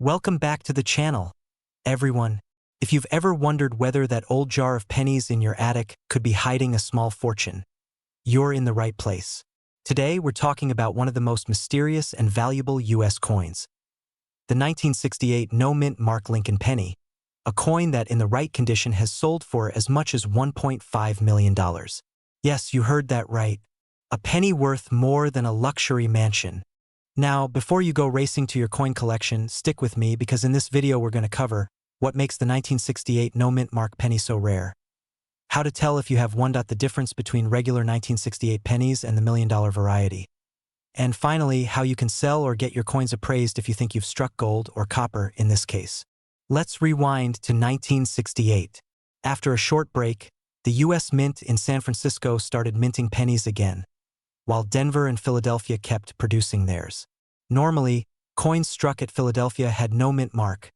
Welcome back to the channel, everyone. If you've ever wondered whether that old jar of pennies in your attic could be hiding a small fortune, you're in the right place. Today, we're talking about one of the most mysterious and valuable U.S. coins, the 1968 no-mint mark Lincoln penny, a coin that in the right condition has sold for as much as $1.5 million. Yes, you heard that right. A penny worth more than a luxury mansion. Now, before you go racing to your coin collection, stick with me because in this video we're going to cover what makes the 1968 no-mint mark penny so rare, how to tell if you have one. The difference between regular 1968 pennies and the $1 million variety, and finally, how you can sell or get your coins appraised if you think you've struck gold or copper in this case. Let's rewind to 1968. After a short break, the U.S. Mint in San Francisco started minting pennies again, while Denver and Philadelphia kept producing theirs. Normally, coins struck at Philadelphia had no mint mark,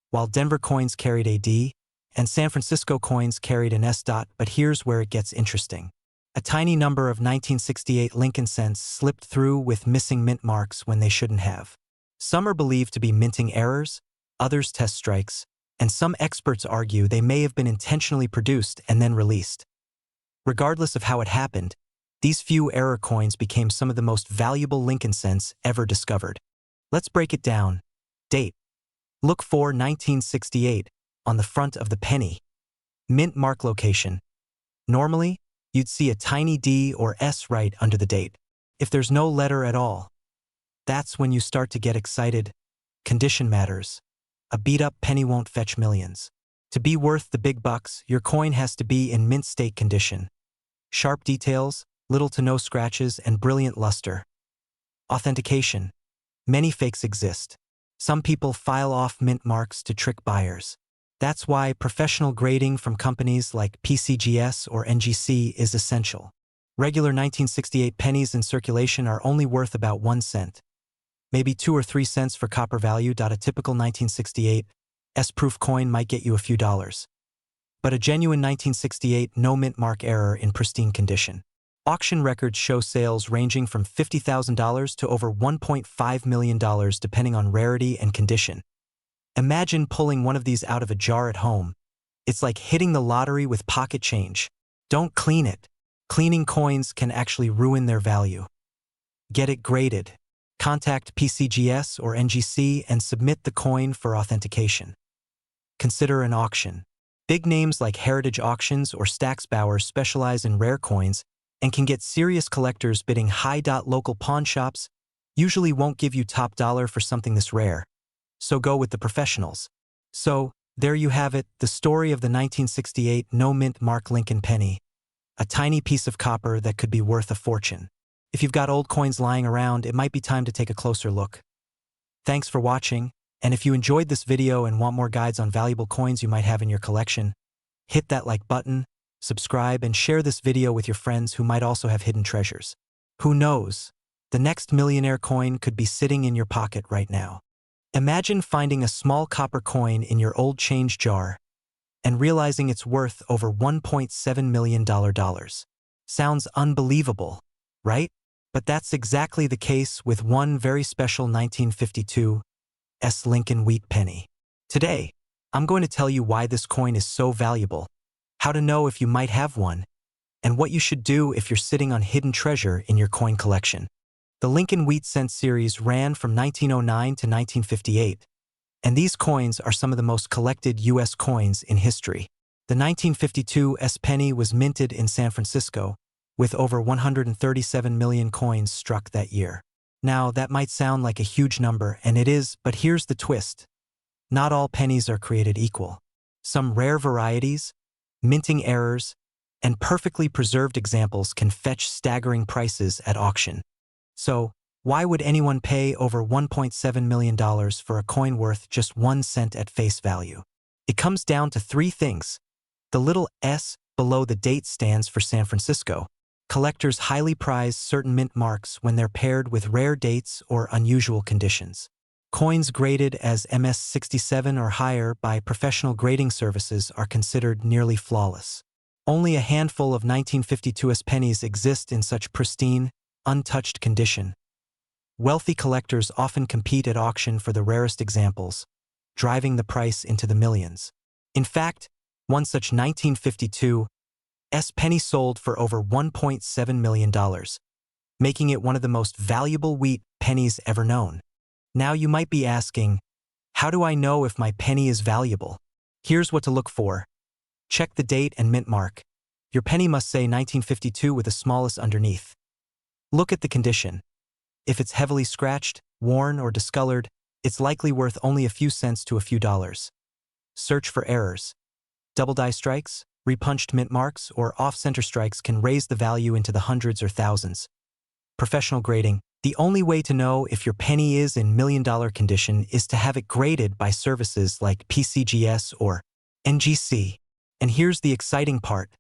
while Denver coins carried a D, and San Francisco coins carried an S. But here's where it gets interesting. A tiny number of 1968 Lincoln cents slipped through with missing mint marks when they shouldn't have. Some are believed to be minting errors, others test strikes, and some experts argue they may have been intentionally produced and then released. Regardless of how it happened, these few error coins became some of the most valuable Lincoln cents ever discovered. Let's break it down. Date. Look for 1968 on the front of the penny. Mint mark location. Normally, you'd see a tiny D or S right under the date. If there's no letter at all, that's when you start to get excited. Condition matters. A beat-up penny won't fetch millions. To be worth the big bucks, your coin has to be in mint state condition. Sharp details, little to no scratches, and brilliant luster. Authentication. Many fakes exist. Some people file off mint marks to trick buyers. That's why professional grading from companies like PCGS or NGC is essential. Regular 1968 pennies in circulation are only worth about 1 cent. Maybe 2 or 3 cents for copper value. A typical 1968 S-proof coin might get you a few dollars. But a genuine 1968 no mint mark error in pristine condition. Auction records show sales ranging from $50,000 to over $1.5 million depending on rarity and condition. Imagine pulling one of these out of a jar at home. It's like hitting the lottery with pocket change. Don't clean it. Cleaning coins can actually ruin their value. Get it graded. Contact PCGS or NGC and submit the coin for authentication. Consider an auction. Big names like Heritage Auctions or Stack's Bowers specialize in rare coins and can get serious collectors bidding high. Local pawn shops usually won't give you top dollar for something this rare, so go with the professionals. So, there you have it, the story of the 1968 no-mint mark Lincoln penny, a tiny piece of copper that could be worth a fortune. If you've got old coins lying around, it might be time to take a closer look. Thanks for watching, and if you enjoyed this video and want more guides on valuable coins you might have in your collection, hit that like button, subscribe, and share this video with your friends who might also have hidden treasures. Who knows? The next millionaire coin could be sitting in your pocket right now. Imagine finding a small copper coin in your old change jar and realizing it's worth over $1.7 million. Sounds unbelievable, right? But that's exactly the case with one very special 1952 S. Lincoln wheat penny. Today, I'm going to tell you why this coin is so valuable, how to know if you might have one, and what you should do if you're sitting on hidden treasure in your coin collection. The Lincoln Wheat Cent series ran from 1909 to 1958, and these coins are some of the most collected U.S. coins in history. The 1952 S penny was minted in San Francisco, with over 137 million coins struck that year. Now, that might sound like a huge number, and it is, but here's the twist. Not all pennies are created equal. Some rare varieties, minting errors, and perfectly preserved examples can fetch staggering prices at auction. So, why would anyone pay over $1.7 million for a coin worth just 1 cent at face value? It comes down to 3 things. The little S below the date stands for San Francisco. Collectors highly prize certain mint marks when they're paired with rare dates or unusual conditions. Coins graded as MS-67 or higher by professional grading services are considered nearly flawless. Only a handful of 1952 S pennies exist in such pristine, untouched condition. Wealthy collectors often compete at auction for the rarest examples, driving the price into the millions. In fact, one such 1952 penny sold for over $1.7 million, making it one of the most valuable wheat pennies ever known. Now you might be asking, how do I know if my penny is valuable? Here's what to look for. Check the date and mint mark. Your penny must say 1952 with the smallest underneath. Look at the condition. If it's heavily scratched, worn, or discolored, it's likely worth only a few cents to a few dollars. Search for errors. Double die strikes, repunched mint marks, or off-center strikes can raise the value into the hundreds or thousands. Professional grading. The only way to know if your penny is in million-dollar condition is to have it graded by services like PCGS or NGC. And here's the exciting part.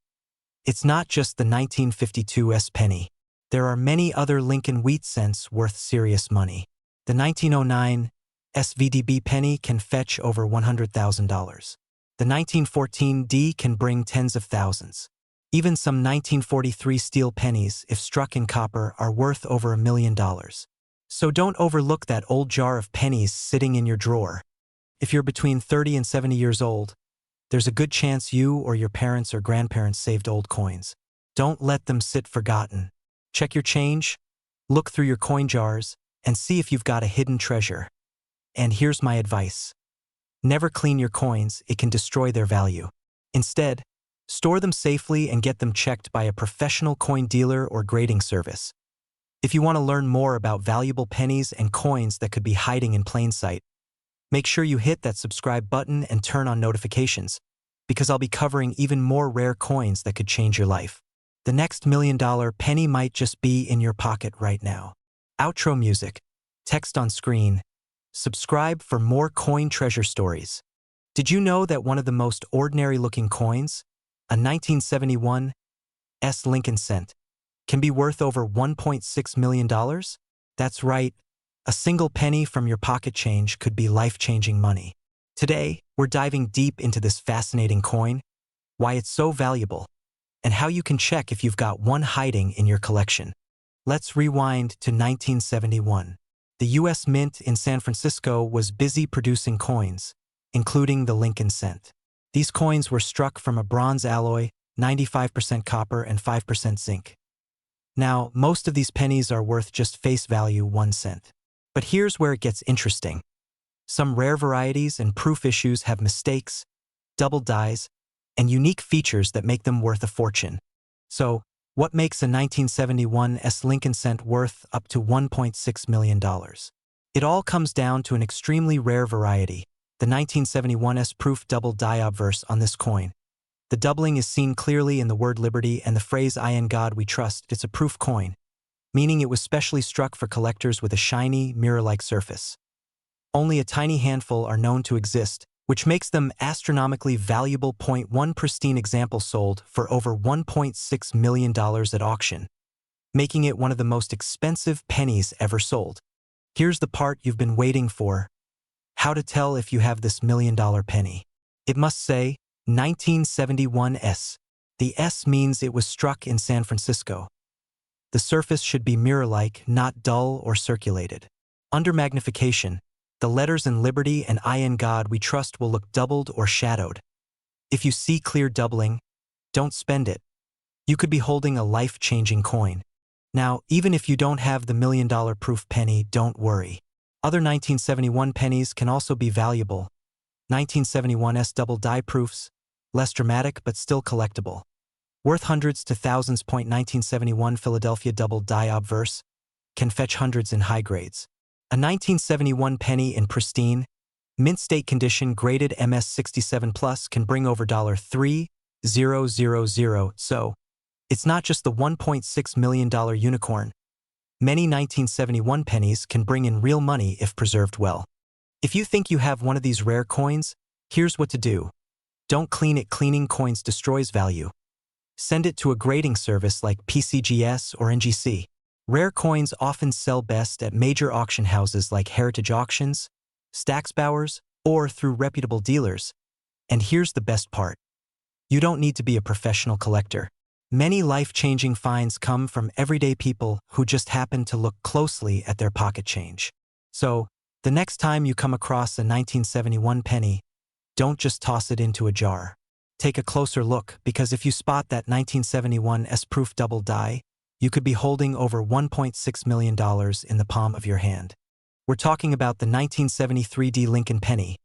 It's not just the 1952 penny. There are many other Lincoln wheat cents worth serious money. The 1909 SVDB penny can fetch over $100,000. The 1914 D can bring tens of thousands. Even some 1943 steel pennies, if struck in copper, are worth over $1 million. So don't overlook that old jar of pennies sitting in your drawer. If you're between 30 and 70 years old, there's a good chance you or your parents or grandparents saved old coins. Don't let them sit forgotten. Check your change, look through your coin jars, and see if you've got a hidden treasure. And here's my advice. Never clean your coins, it can destroy their value. Instead, store them safely and get them checked by a professional coin dealer or grading service. If you want to learn more about valuable pennies and coins that could be hiding in plain sight, make sure you hit that subscribe button and turn on notifications, because I'll be covering even more rare coins that could change your life. The next $1 million penny might just be in your pocket right now. Outro music. Text on screen. Subscribe for more coin treasure stories. Did you know that one of the most ordinary-looking coins, a 1971 Lincoln cent, can be worth over $1.6 million? That's right. A single penny from your pocket change could be life-changing money. Today, we're diving deep into this fascinating coin, why it's so valuable, and how you can check if you've got one hiding in your collection. Let's rewind to 1971. The U.S. Mint in San Francisco was busy producing coins, including the Lincoln cent. These coins were struck from a bronze alloy, 95% copper and 5% zinc. Now, most of these pennies are worth just face value 1 cent. But here's where it gets interesting. Some rare varieties and proof issues have mistakes, double dies, and unique features that make them worth a fortune. So, what makes a 1971 Lincoln cent worth up to $1.6 million? It all comes down to an extremely rare variety, the 1971 proof double die obverse on this coin. The doubling is seen clearly in the word liberty and the phrase "I in God we trust." It's a proof coin, meaning it was specially struck for collectors with a shiny, mirror-like surface. Only a tiny handful are known to exist, which makes them astronomically valuable. One pristine example sold for over $1.6 million at auction, making it one of the most expensive pennies ever sold. Here's the part you've been waiting for. How to tell if you have this $1 million penny. It must say 1971 S. The S means it was struck in San Francisco. The surface should be mirror-like, not dull or circulated. Under magnification, the letters in Liberty and I in God we trust will look doubled or shadowed. If you see clear doubling, don't spend it. You could be holding a life-changing coin. Now, even if you don't have the $1 million proof penny, don't worry. Other 1971 pennies can also be valuable. 1971 double die proofs, less dramatic but still collectible. Worth hundreds to thousands. 1971 Philadelphia double die obverse can fetch hundreds in high grades. A 1971 penny in pristine, mint state condition graded MS 67 plus can bring over $3,000. So, it's not just the $1.6 million unicorn. Many 1971 pennies can bring in real money if preserved well. If you think you have one of these rare coins, here's what to do. Don't clean it. Cleaning coins destroys value. Send it to a grading service like PCGS or NGC. Rare coins often sell best at major auction houses like Heritage Auctions, Stacksbowers, or through reputable dealers. And here's the best part. You don't need to be a professional collector. Many life-changing finds come from everyday people who just happen to look closely at their pocket change. So, the next time you come across a 1971 penny, don't just toss it into a jar. Take a closer look, because if you spot that 1971 S-proof double die, you could be holding over $1.6 million in the palm of your hand. We're talking about the 1973 D Lincoln penny,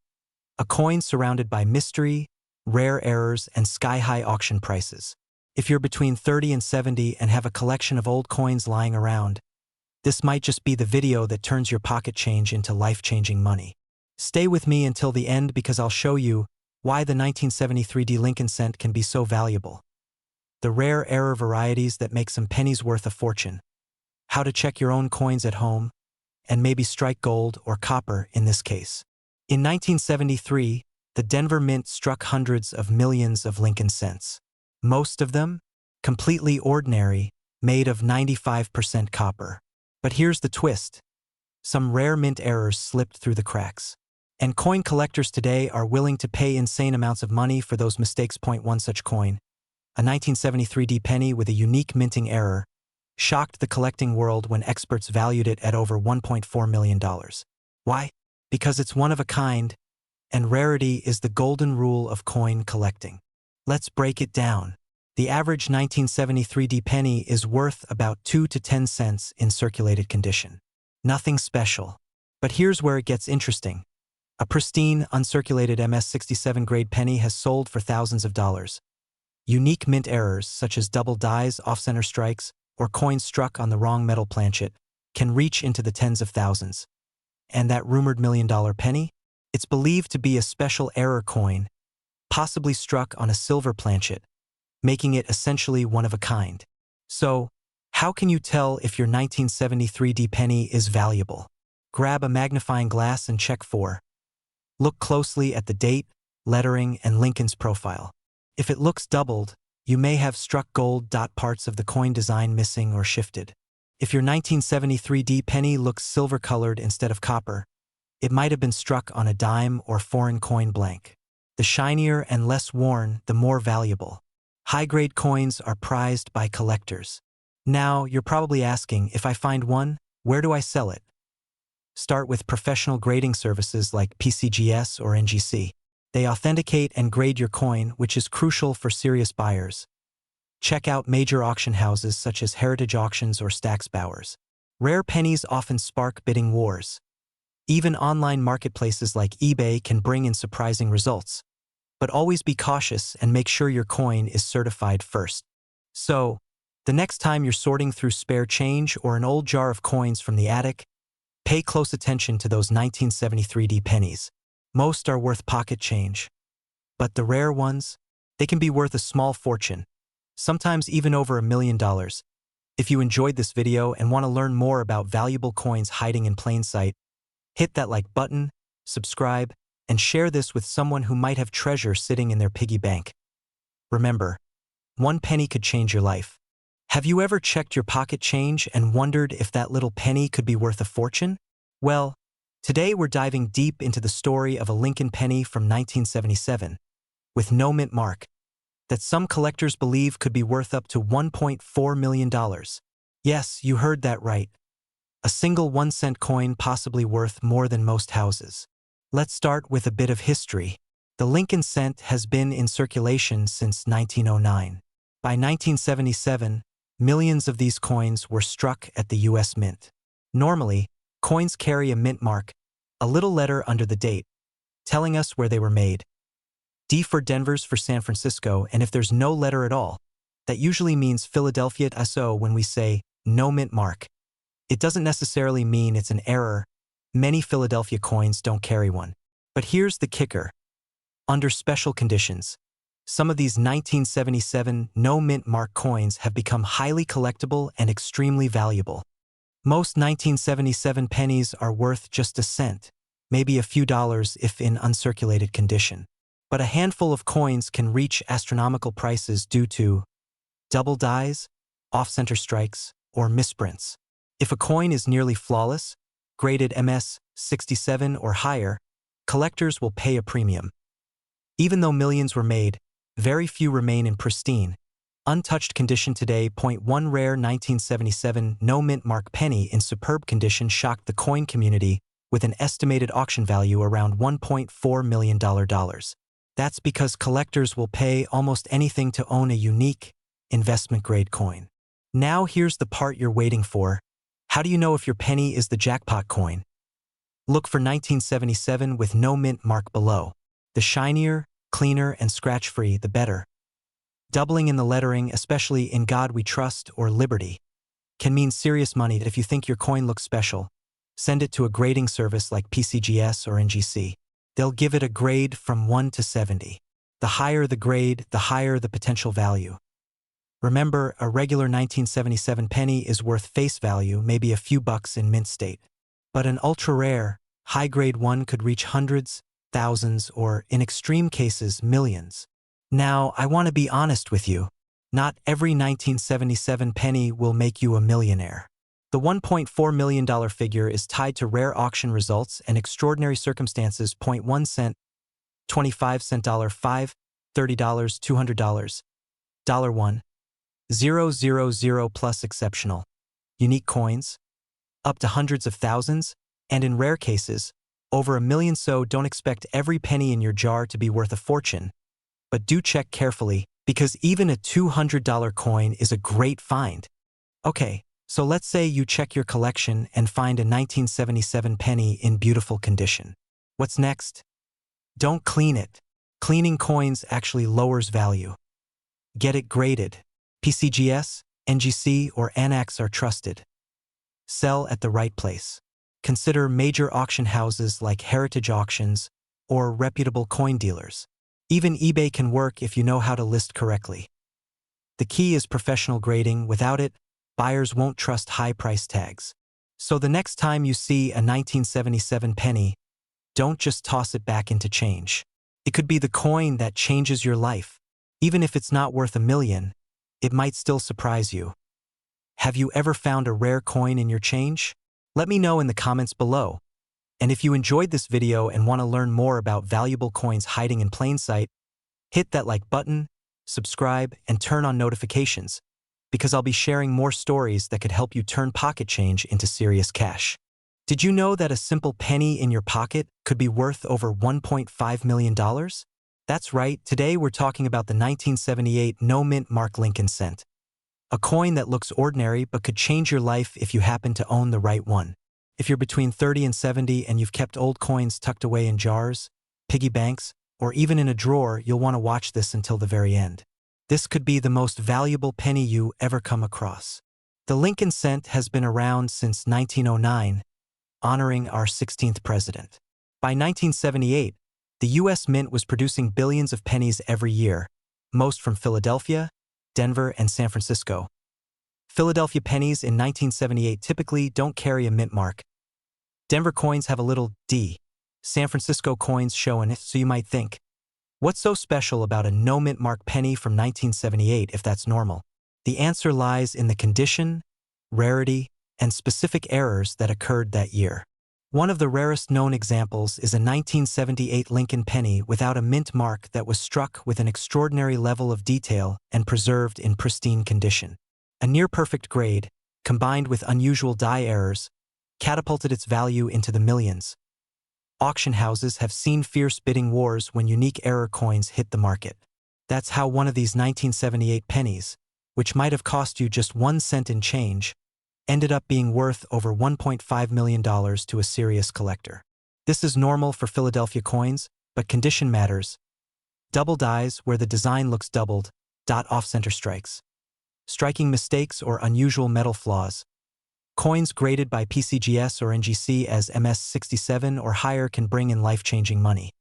a coin surrounded by mystery, rare errors, and sky-high auction prices. If you're between 30 and 70 and have a collection of old coins lying around, this might just be the video that turns your pocket change into life-changing money. Stay with me until the end, because I'll show you why the 1973 D Lincoln cent can be so valuable. The rare error varieties that make some pennies worth a fortune. How to check your own coins at home, and maybe strike gold or copper in this case. In 1973, the Denver Mint struck hundreds of millions of Lincoln cents. Most of them completely ordinary, made of 95% copper. But here's the twist. Some rare mint errors slipped through the cracks. And coin collectors today are willing to pay insane amounts of money for those mistakes. One such coin, a 1973 D penny with a unique minting error, shocked the collecting world when experts valued it at over $1.4 million. Why? Because it's one of a kind, and rarity is the golden rule of coin collecting. Let's break it down. The average 1973 D penny is worth about 2 to 10 cents in circulated condition. Nothing special. But here's where it gets interesting. A pristine, uncirculated MS-67 grade penny has sold for thousands of dollars. Unique mint errors, such as double dies, off-center strikes, or coins struck on the wrong metal planchet, can reach into the tens of thousands. And that rumored $1 million penny? It's believed to be a special error coin, possibly struck on a silver planchet, making it essentially one of a kind. So, how can you tell if your 1973 D penny is valuable? Grab a magnifying glass and check for. Look closely at the date, lettering, and Lincoln's profile. If it looks doubled, you may have struck gold. Parts of the coin design missing or shifted. If your 1973 D penny looks silver-colored instead of copper, it might have been struck on a dime or foreign coin blank. The shinier and less worn, the more valuable. High-grade coins are prized by collectors. Now, you're probably asking, if I find one, where do I sell it? Start with professional grading services like PCGS or NGC. They authenticate and grade your coin, which is crucial for serious buyers. Check out major auction houses such as Heritage Auctions or Stack's Bowers. Rare pennies often spark bidding wars. Even online marketplaces like eBay can bring in surprising results. But always be cautious and make sure your coin is certified first. So, the next time you're sorting through spare change or an old jar of coins from the attic, pay close attention to those 1973 D pennies. Most are worth pocket change. But the rare ones, they can be worth a small fortune, sometimes even over $1 million. If you enjoyed this video and want to learn more about valuable coins hiding in plain sight, hit that like button, subscribe, and share this with someone who might have treasure sitting in their piggy bank. Remember, one penny could change your life. Have you ever checked your pocket change and wondered if that little penny could be worth a fortune? Well, today we're diving deep into the story of a Lincoln penny from 1977, with no mint mark, that some collectors believe could be worth up to $1.4 million. Yes, you heard that right. A single 1-cent coin possibly worth more than most houses. Let's start with a bit of history. The Lincoln cent has been in circulation since 1909. By 1977, millions of these coins were struck at the U.S. Mint. Normally, coins carry a mint mark, a little letter under the date, telling us where they were made. D for Denver's for San Francisco, and if there's no letter at all, that usually means Philadelphia. So when we say no mint mark, it doesn't necessarily mean it's an error. Many Philadelphia coins don't carry one. But here's the kicker. Under special conditions, some of these 1977 no mint mark coins have become highly collectible and extremely valuable. Most 1977 pennies are worth just a cent, maybe a few dollars if in uncirculated condition. But a handful of coins can reach astronomical prices due to double dies, off-center strikes, or misprints. If a coin is nearly flawless, graded MS-67 or higher, collectors will pay a premium. Even though millions were made, very few remain in pristine, Untouched condition today. Point 1 Rare 1977 no mint mark penny in superb condition shocked the coin community with an estimated auction value around $1.4 million. That's because collectors will pay almost anything to own a unique, investment-grade coin. Now here's the part you're waiting for. How do you know if your penny is the jackpot coin? Look for 1977 with no mint mark below. The shinier, cleaner, and scratch-free, the better. Doubling in the lettering, especially "In God We Trust" or "Liberty," can mean serious money. If you think your coin looks special, send it to a grading service like PCGS or NGC. They'll give it a grade from 1 to 70. The higher the grade, the higher the potential value. Remember, a regular 1977 penny is worth face value, maybe a few bucks in mint state. But an ultra-rare, high-grade one could reach hundreds, thousands, or, in extreme cases, millions. Now, I want to be honest with you. Not every 1977 penny will make you a millionaire. The $1.4 million figure is tied to rare auction results and extraordinary circumstances. 1 cent, 25 cent, $5, $30, $200, $1, 000 plus exceptional. Unique coins, up to hundreds of thousands, and in rare cases, over a million. So don't expect every penny in your jar to be worth a fortune. But do check carefully, because even a $200 coin is a great find. Okay, so let's say you check your collection and find a 1977 penny in beautiful condition. What's next? Don't clean it. Cleaning coins actually lowers value. Get it graded. PCGS, NGC, or ANAX are trusted. Sell at the right place. Consider major auction houses like Heritage Auctions or reputable coin dealers. Even eBay can work if you know how to list correctly. The key is professional grading. Without it, buyers won't trust high price tags. So the next time you see a 1977 penny, don't just toss it back into change. It could be the coin that changes your life. Even if it's not worth $1 million, it might still surprise you. Have you ever found a rare coin in your change? Let me know in the comments below. And if you enjoyed this video and want to learn more about valuable coins hiding in plain sight, hit that like button, subscribe, and turn on notifications, because I'll be sharing more stories that could help you turn pocket change into serious cash. Did you know that a simple penny in your pocket could be worth over $1.5 million? That's right, today we're talking about the 1978 no mint mark Lincoln cent. A coin that looks ordinary but could change your life if you happen to own the right one. If you're between 30 and 70 and you've kept old coins tucked away in jars, piggy banks, or even in a drawer, you'll want to watch this until the very end. This could be the most valuable penny you ever come across. The Lincoln cent has been around since 1909, honoring our 16th president. By 1978, the U.S. Mint was producing billions of pennies every year, most from Philadelphia, Denver, and San Francisco. Philadelphia pennies in 1978 typically don't carry a mint mark. Denver coins have a little D. San Francisco coins show an I, so you might think, what's so special about a no mint mark penny from 1978 if that's normal? The answer lies in the condition, rarity, and specific errors that occurred that year. One of the rarest known examples is a 1978 Lincoln penny without a mint mark that was struck with an extraordinary level of detail and preserved in pristine condition. A near-perfect grade, combined with unusual die errors, catapulted its value into the millions. Auction houses have seen fierce bidding wars when unique error coins hit the market. That's how one of these 1978 pennies, which might have cost you just 1 cent in change, ended up being worth over $1.5 million to a serious collector. This is normal for Philadelphia coins, but condition matters. Double dies where the design looks doubled, off-center strikes. Striking mistakes or unusual metal flaws. Coins graded by PCGS or NGC as MS67 or higher can bring in life-changing money.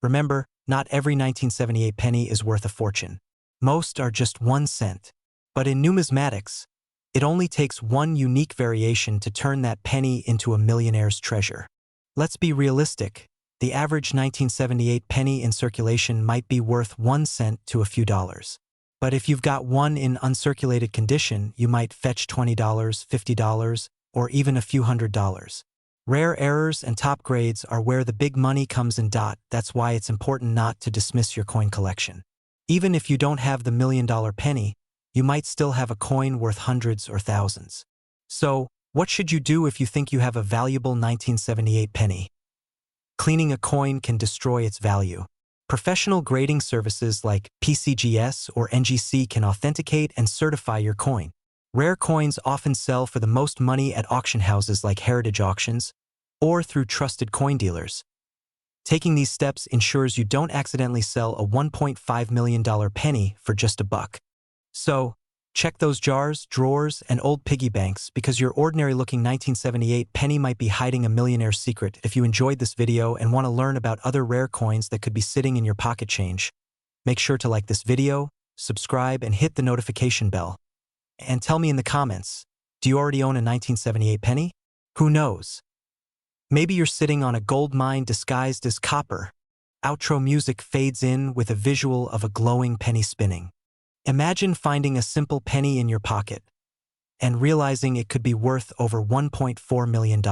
Remember, not every 1978 penny is worth a fortune. Most are just 1 cent. But in numismatics, it only takes one unique variation to turn that penny into a millionaire's treasure. Let's be realistic. The average 1978 penny in circulation might be worth 1 cent to a few dollars. But if you've got one in uncirculated condition, you might fetch $20, $50, or even a few $100s. Rare errors and top grades are where the big money comes in. That's why it's important not to dismiss your coin collection. Even if you don't have the $1 million penny, you might still have a coin worth hundreds or thousands. So, what should you do if you think you have a valuable 1978 penny? Cleaning a coin can destroy its value. Professional grading services like PCGS or NGC can authenticate and certify your coin. Rare coins often sell for the most money at auction houses like heritage auctions or through trusted coin dealers. Taking these steps ensures you don't accidentally sell a $1.5 million penny for just a buck. So, check those jars, drawers, and old piggy banks because your ordinary-looking 1978 penny might be hiding a millionaire's secret. If you enjoyed this video and want to learn about other rare coins that could be sitting in your pocket change, make sure to like this video, subscribe, and hit the notification bell. And tell me in the comments, do you already own a 1978 penny? Who knows? Maybe you're sitting on a gold mine disguised as copper. Outro music fades in with a visual of a glowing penny spinning. Imagine finding a simple penny in your pocket and realizing it could be worth over $1.4 million.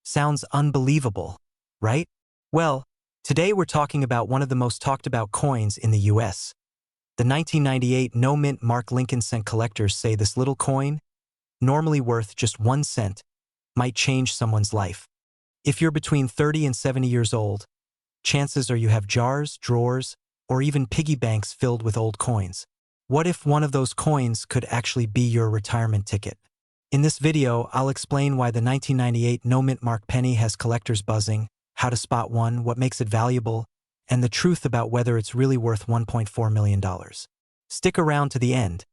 Sounds unbelievable, right? Well, today we're talking about one of the most talked about coins in the US. The 1998 no-mint Mark Lincoln cent. Collectors say this little coin, normally worth just 1 cent, might change someone's life. If you're between 30 and 70 years old, chances are you have jars, drawers, or even piggy banks filled with old coins. What if one of those coins could actually be your retirement ticket? In this video, I'll explain why the 1998 no-mint Mark penny has collectors buzzing, how to spot one, what makes it valuable, and the truth about whether it's really worth $1.4 million. Stick around to the end.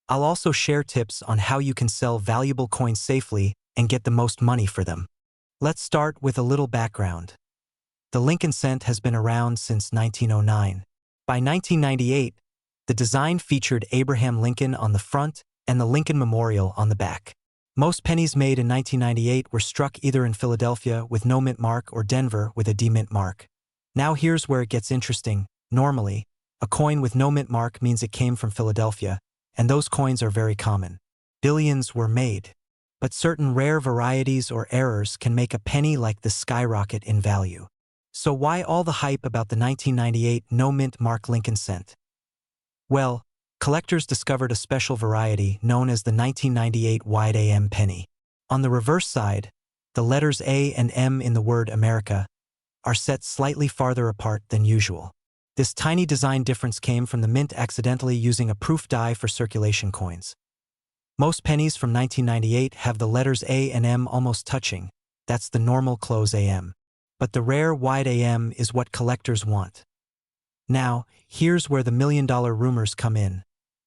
I'll also share tips on how you can sell valuable coins safely and get the most money for them. Let's start with a little background. The Lincoln cent has been around since 1909. By 1998, the design featured Abraham Lincoln on the front and the Lincoln Memorial on the back. Most pennies made in 1998 were struck either in Philadelphia with no mint mark or Denver with a D-mint mark. Now here's where it gets interesting. Normally, a coin with no mint mark means it came from Philadelphia, and those coins are very common. Billions were made. But certain rare varieties or errors can make a penny like this skyrocket in value. So why all the hype about the 1998 no-mint Mark Lincoln cent? Well, collectors discovered a special variety known as the 1998 wide AM penny. On the reverse side, the letters A and M in the word America are set slightly farther apart than usual. This tiny design difference came from the mint accidentally using a proof die for circulation coins. Most pennies from 1998 have the letters A and M almost touching. That's the normal close AM. But the rare wide AM is what collectors want. Now, here's where the million-dollar rumors come in.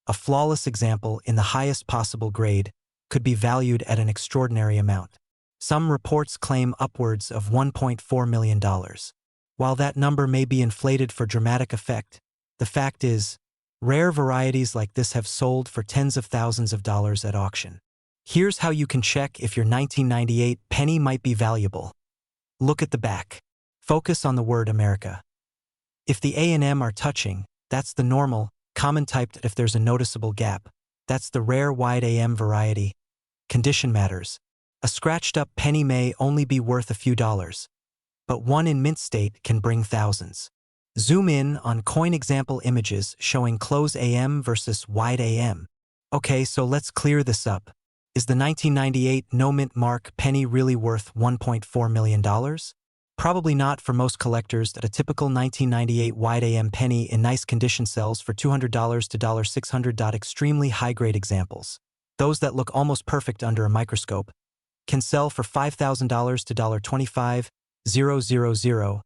A flawless example in the highest possible grade could be valued at an extraordinary amount. Some reports claim upwards of $1.4 million. While that number may be inflated for dramatic effect, the fact is, rare varieties like this have sold for tens of thousands of dollars at auction. Here's how you can check if your 1998 penny might be valuable. Look at the back. Focus on the word America. If the A and M are touching, that's the normal, common type. If there's a noticeable gap, that's the rare wide AM variety. Condition matters. A scratched-up penny may only be worth a few dollars, but one in mint state can bring thousands. Zoom in on coin example images showing close AM versus wide AM. Okay, so let's clear this up. Is the 1998 no-mint Mark penny really worth $1.4 million? Probably not for most collectors. That a typical 1998 wide AM penny in nice condition sells for $200 to $600. Extremely high-grade examples, those that look almost perfect under a microscope, can sell for $5,000 to $25,000.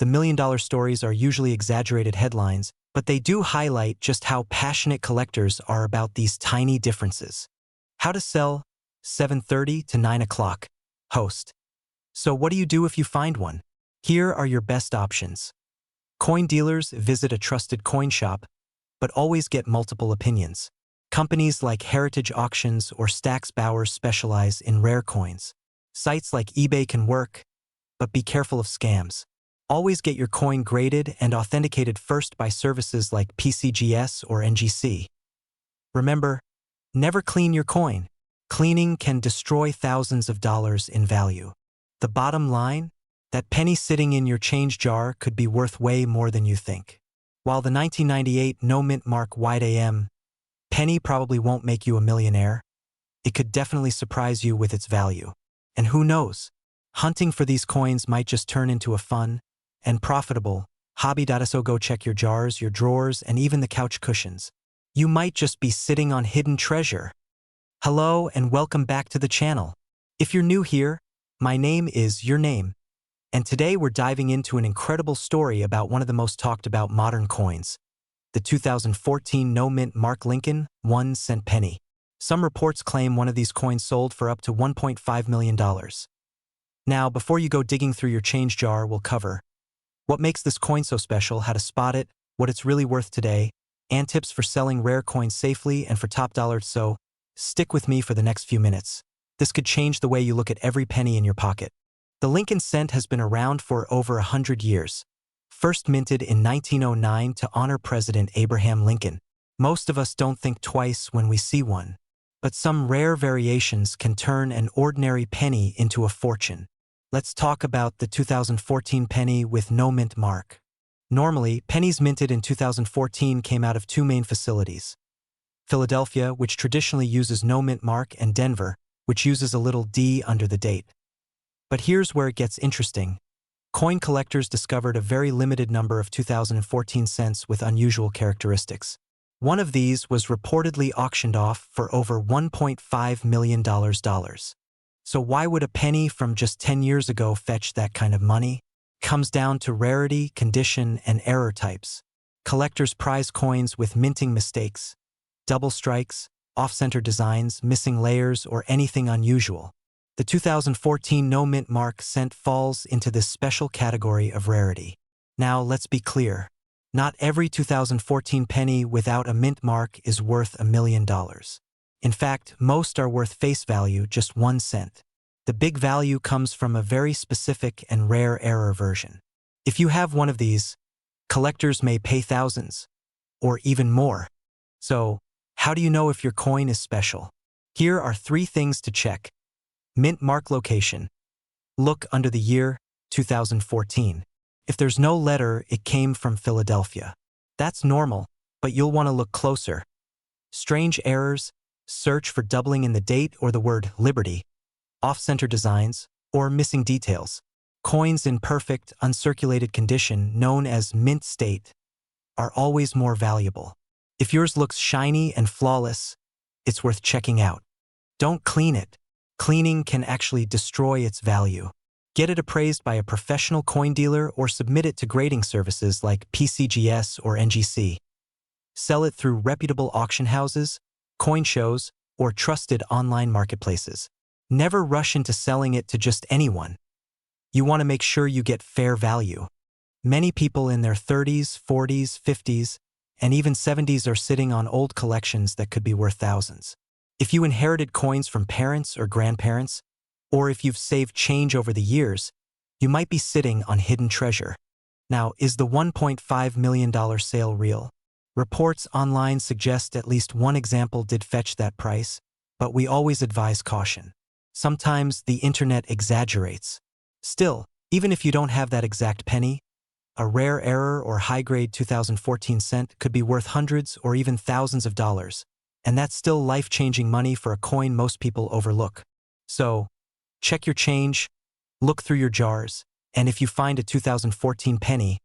The million-dollar stories are usually exaggerated headlines, but they do highlight just how passionate collectors are about these tiny differences. How to sell 7:30 to 9 o'clock. Host. So what do you do if you find one? Here are your best options. Coin dealers visit a trusted coin shop, but always get multiple opinions. Companies like Heritage Auctions or Stax Bowers specialize in rare coins. Sites like eBay can work, but be careful of scams. Always get your coin graded and authenticated first by services like PCGS or NGC. Remember, never clean your coin. Cleaning can destroy thousands of dollars in value. The bottom line? That penny sitting in your change jar could be worth way more than you think. While the 1998 no-mint Mark wide AM penny probably won't make you a millionaire. It could definitely surprise you with its value. And who knows? Hunting for these coins might just turn into a fun and profitable hobby. So go check your jars, your drawers, and even the couch cushions. You might just be sitting on hidden treasure. Hello and welcome back to the channel. If you're new here, my name is Your Name. And today we're diving into an incredible story about one of the most talked about modern coins, the 2014 no-mint Mark Lincoln 1-cent penny. Some reports claim one of these coins sold for up to $1.5 million. Now, before you go digging through your change jar, we'll cover what makes this coin so special, how to spot it, what it's really worth today, and tips for selling rare coins safely and for top dollars. So, stick with me for the next few minutes. This could change the way you look at every penny in your pocket. The Lincoln cent has been around for over 100 years. First minted in 1909 to honor President Abraham Lincoln. Most of us don't think twice when we see one. But some rare variations can turn an ordinary penny into a fortune. Let's talk about the 2014 penny with no mint mark. Normally, pennies minted in 2014 came out of two main facilities: Philadelphia, which traditionally uses no mint mark, and Denver, which uses a little D under the date. But here's where it gets interesting. Coin collectors discovered a very limited number of 2014 cents with unusual characteristics. One of these was reportedly auctioned off for over $1.5 million. So why would a penny from just 10 years ago fetch that kind of money? Comes down to rarity, condition, and error types. Collectors prize coins with minting mistakes, double strikes, off-center designs, missing layers, or anything unusual. The 2014 no-mint Mark cent falls into this special category of rarity. Now, let's be clear. Not every 2014 penny without a mint mark is worth $1 million. In fact, most are worth face value, just 1 cent. The big value comes from a very specific and rare error version. If you have one of these, collectors may pay thousands, or even more. So, how do you know if your coin is special? Here are 3 things to check. Mint mark location. Look under the year, 2014. If there's no letter, it came from Philadelphia. That's normal, but you'll want to look closer. Strange errors, search for doubling in the date or the word Liberty, off-center designs, or missing details. Coins in perfect, uncirculated condition, known as mint state, are always more valuable. If yours looks shiny and flawless, it's worth checking out. Don't clean it. Cleaning can actually destroy its value. Get it appraised by a professional coin dealer or submit it to grading services like PCGS or NGC. Sell it through reputable auction houses, coin shows, or trusted online marketplaces. Never rush into selling it to just anyone. You want to make sure you get fair value. Many people in their 30s, 40s, 50s, and even 70s are sitting on old collections that could be worth thousands. If you inherited coins from parents or grandparents, or if you've saved change over the years, you might be sitting on hidden treasure. Now, is the $1.5 million sale real? Reports online suggest at least one example did fetch that price, but we always advise caution. Sometimes the internet exaggerates. Still, even if you don't have that exact penny, a rare error or high-grade 2014 cent could be worth hundreds or even thousands of dollars, and that's still life-changing money for a coin most people overlook. So, check your change, look through your jars, and if you find a 2014 penny,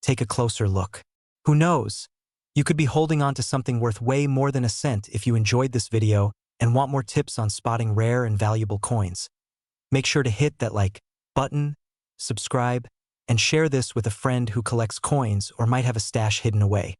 take a closer look. Who knows? You could be holding on to something worth way more than a cent. If you enjoyed this video and want more tips on spotting rare and valuable coins, make sure to hit that like button, subscribe, and share this with a friend who collects coins or might have a stash hidden away.